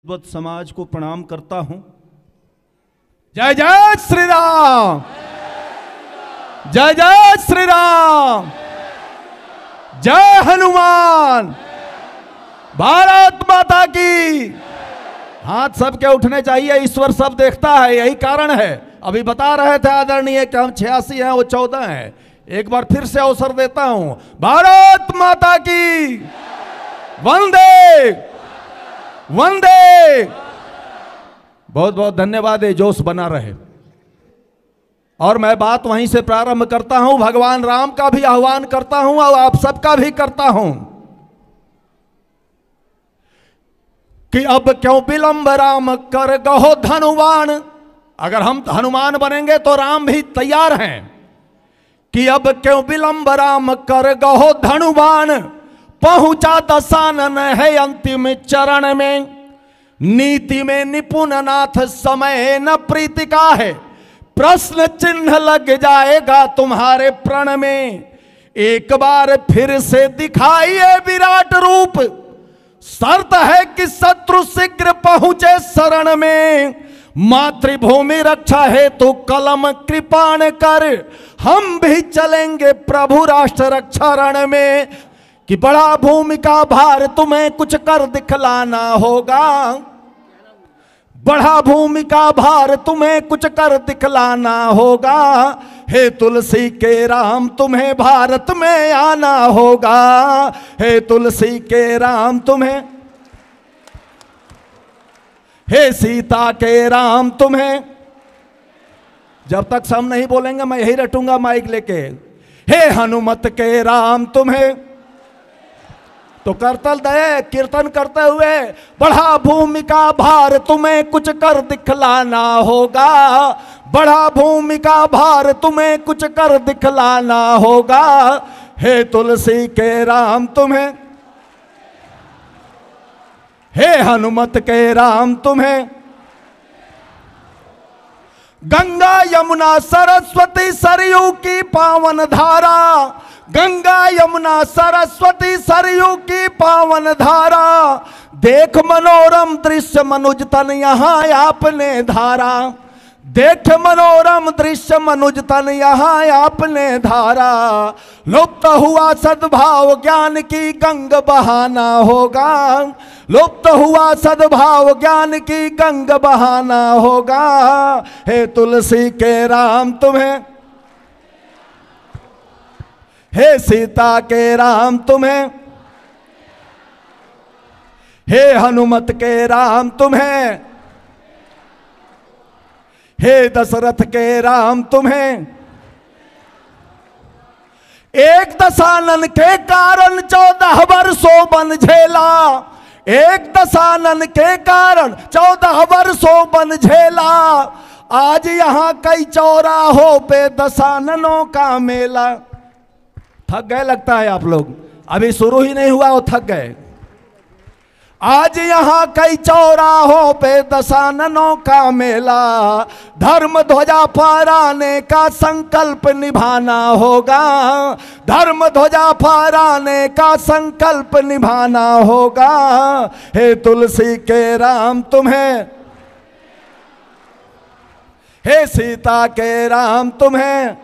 वत समाज को प्रणाम करता हूं। जय जय श्री राम, जय जय श्री राम, जय हनुमान, भारत माता की। हाथ सबके उठने चाहिए, ईश्वर सब देखता है, यही कारण है। अभी बता रहे थे आदरणीय कि हम 86 हैं, वो 14 हैं। एक बार फिर से अवसर देता हूं, भारत माता की वंदे वंदे। बहुत बहुत धन्यवाद, ये जोश बना रहे। और मैं बात वहीं से प्रारंभ करता हूं, भगवान राम का भी आह्वान करता हूं और आप सबका भी करता हूं कि अब क्यों विलंब राम कर गहो धनुवान। अगर हम हनुमान बनेंगे तो राम भी तैयार हैं कि अब क्यों विलंब राम कर गहो धनुवान। पहुंचा दशानन है अंतिम चरण में, नीति में निपुण नाथ समय न प्रीति का है। प्रश्न चिन्ह लग जाएगा तुम्हारे प्रण में, एक बार फिर से दिखाइए विराट रूप। शर्त है कि शत्रु शीघ्र पहुंचे शरण में, मातृभूमि रक्षा हेतु कलम कृपाण कर। हम भी चलेंगे प्रभु राष्ट्र रक्षा रण में, कि बड़ा भूमि का भार तुम्हें कुछ कर दिखलाना होगा। बड़ा भूमि का भार तुम्हें कुछ कर दिखलाना होगा। हे तुलसी के राम तुम्हें भारत में आना होगा। हे तुलसी के राम तुम्हें, हे सीता के राम तुम्हें। जब तक हम नहीं बोलेंगे मैं यही रटूंगा माइक लेके। हे हनुमत के राम तुम्हें। तो करतल दे कीर्तन करते हुए, बढ़ा भूमि का भार तुम्हें कुछ कर दिखलाना होगा। बढ़ा भूमि का भार तुम्हें कुछ कर दिखलाना होगा। हे तुलसी के राम तुम्हें, हे हनुमत के राम तुम्हें। गंगा यमुना सरस्वती सरयू की पावन धारा, गंगा यमुना सरस्वती सरयू की पावन धारा। देख मनोरम दृश्य मनुज तन यहाँ आपने धारा। देख मनोरम दृश्य मनुज तन यहाँ आपने धारा। लुप्त हुआ सद्भाव ज्ञान की गंग बहाना होगा। लुप्त हुआ सद्भाव ज्ञान की गंग बहाना होगा। हे तुलसी के राम तुम्हें, हे सीता के राम तुम्हें, हे हनुमत के राम तुम्हें, हे दशरथ के राम तुम्हें। एक दशानन के कारण 14 वर्षों बन झेला। एक दशानन के कारण 14 वर्षों बन झेला। आज यहाँ कई चौराहों पे दशाननों का मेला। थक गए लगता है आप लोग, अभी शुरू ही नहीं हुआ और थक गए। आज यहाँ कई चौराहों पे दशाननों का मेला। धर्म ध्वजा फहराने का संकल्प निभाना होगा। धर्म ध्वजा फहराने का संकल्प निभाना होगा। हे तुलसी के राम तुम्हें, हे सीता के राम तुम्हें।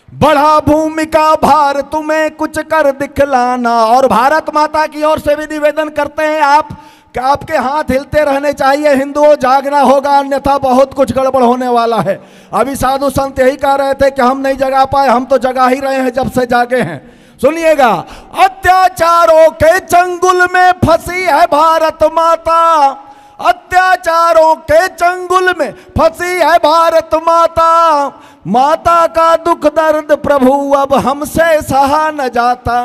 बढ़ा भूमि का भार तुम्हें कुछ कर दिखलाना। और भारत माता की ओर से भी निवेदन करते हैं आप कि आपके हाथ हिलते रहने चाहिए। हिंदुओं जागना होगा, अन्यथा बहुत कुछ गड़बड़ होने वाला है। अभी साधु संत यही कह रहे थे कि हम नहीं जगा पाए, हम तो जगा ही रहे हैं जब से जागे हैं। सुनिएगा, अत्याचारों के चंगुल में फंसी है भारत माता। अत्याचारों के चंगुल में फंसी है भारत माता। माता का दुख दर्द प्रभु अब हमसे सहा न जाता।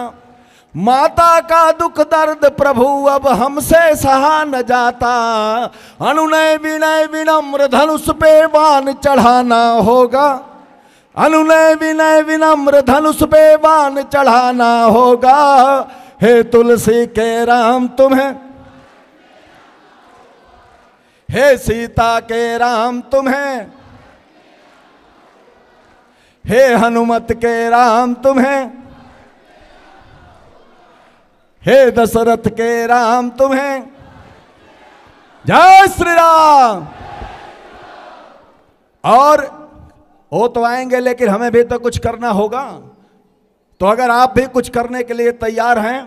माता का दुख दर्द प्रभु अब हमसे सहा न जाता। अनुनय विनय विनम्र धनुष पे बाण चढ़ाना होगा। अनुनय विनय विनम्र धनुष पे बाण चढ़ाना होगा। हे तुलसी के राम तुम्हें, हे सीता के राम तुम्हें, हे हनुमत के राम तुम्हें। हे दशरथ के राम तुम्हें जय श्री राम। और वो तो आएंगे लेकिन हमें भी तो कुछ करना होगा। तो अगर आप भी कुछ करने के लिए तैयार हैं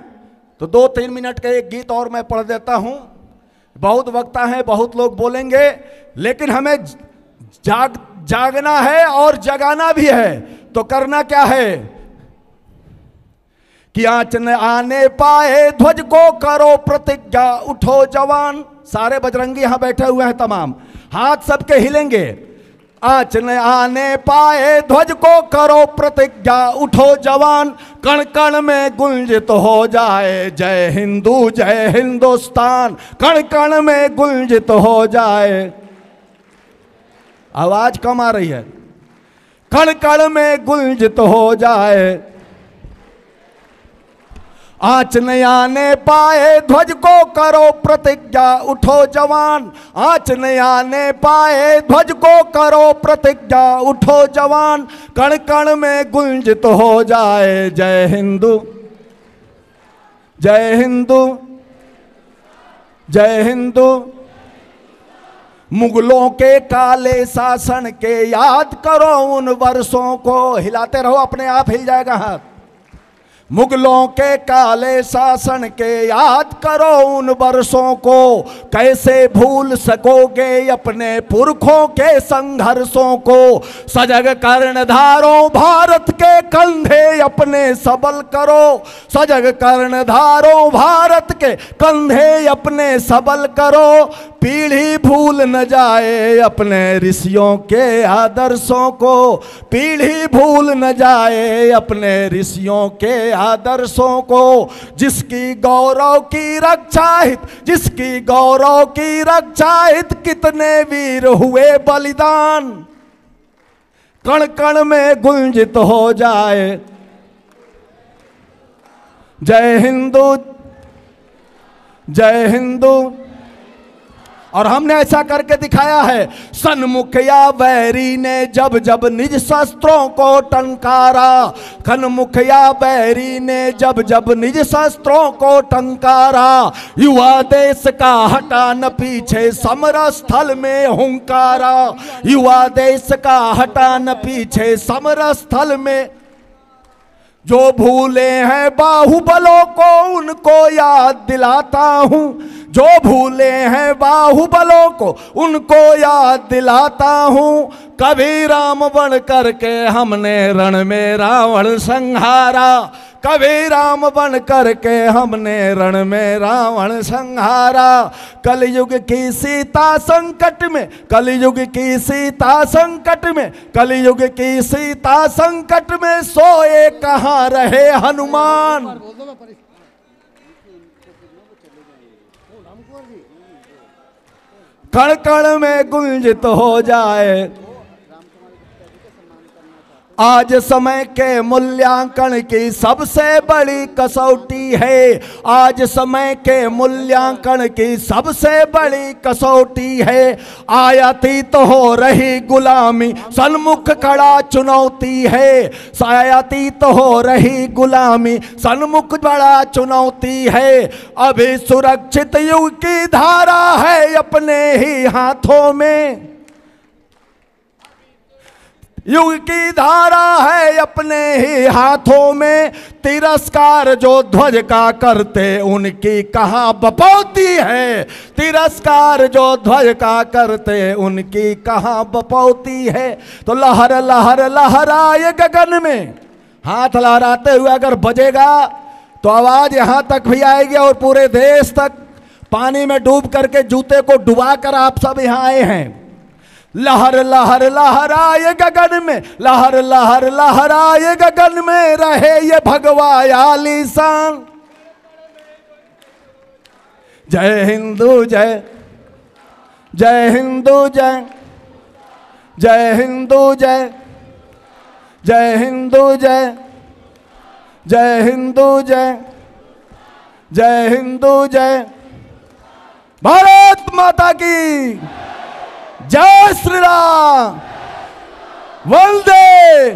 तो 2-3 मिनट का एक गीत और मैं पढ़ देता हूं। बहुत वक्ता है, बहुत लोग बोलेंगे, लेकिन हमें जागना है और जगाना भी है। तो करना क्या है कि आँच न आने पाए ध्वज को करो प्रतिज्ञा, उठो जवान। सारे बजरंगी यहां बैठे हुए हैं तमाम, हाथ सबके हिलेंगे। आँच न आने पाए ध्वज को करो प्रतिज्ञा, उठो जवान। कण कण में गुंजित हो जाए जय हिंदू जय हिंदुस्तान, कण कण में गुंजित हो जाए। आवाज कम आ रही है। कण कण में गुंजित हो जाए। आँच न आने पाए ध्वज को करो प्रतिज्ञा, उठो जवान। आँच न आने पाए ध्वज को करो प्रतिज्ञा, उठो जवान। कण कण में गुंजित हो जाए जय हिंदू जय हिंदू जय हिंदू। मुगलों के काले शासन के याद करो उन वर्षों को। हिलाते रहो, अपने आप हिल जाएगा हाथ। मुगलों के काले शासन के याद करो उन वर्षों को। कैसे भूल सकोगे अपने पुरखों के संघर्षों को। सजग कर्णधारों भारत के कंधे अपने सबल करो। सजग कर्णधारों भारत के कंधे अपने सबल करो। पीढ़ी भूल न जाए अपने ऋषियों के आदर्शों को। पीढ़ी भूल न जाए अपने ऋषियों के आदर्शों को। जिसकी गौरव की रक्षा हित, जिसकी गौरव की रक्षा हित कितने वीर हुए बलिदान। कण कण में गुंजित हो जाए जय हिंदू जय हिंदू। और हमने ऐसा करके दिखाया है। सन्मुखिया वैरी ने जब जब निज शस्त्रों को टंकारा। खनमुखिया वैरी ने जब जब निज शस्त्रों को टंकारा। युवा देश का हटा न पीछे समर स्थल में हुंकारा। युवा देश का हटा न पीछे समर स्थल में। जो भूले हैं बाहुबलों को उनको याद दिलाता हूँ। जो भूले हैं बाहुबलों को उनको याद दिलाता हूँ। कभी राम बन करके हमने रण में रावण संहारा। कभी राम बन करके हमने रण में रावण संहारा। कलयुग की सीता संकट में, कलयुग की सीता संकट में, कलयुग की सीता संकट में सोए कहाँ रहे हनुमान। कण कण में गुंजित हो जाए। आज समय के मूल्यांकन की सबसे बड़ी कसौटी है। आज समय के मूल्यांकन की सबसे बड़ी कसौटी है। आयातीत हो रही गुलामी सन्मुख खड़ा चुनौती है। आयातीत हो रही गुलामी सन्मुख बड़ा चुनौती है। अभी सुरक्षित युग की धारा है अपने ही हाथों में। युग की धारा है अपने ही हाथों में। तिरस्कार जो ध्वज का करते उनकी कहाँ बपौती है। तिरस्कार जो ध्वज का करते उनकी कहाँ बपौती है। तो लहर लहर लहराए गगन में। हाथ लहराते हुए अगर बजेगा तो आवाज यहां तक भी आएगी और पूरे देश तक। पानी में डूब करके जूते को डुबा कर आप सब यहां आए हैं। लहर लहर लहराए गगन में, लहर लहर लहराए गगन में रहे ये भगवा आलीशान। जय हिंदू जय जय हिंदू जय जय हिंदू जय जय हिंदू जय जय हिंदू जय जय हिंदू जय। भारत माता की जय श्री राम। वंदे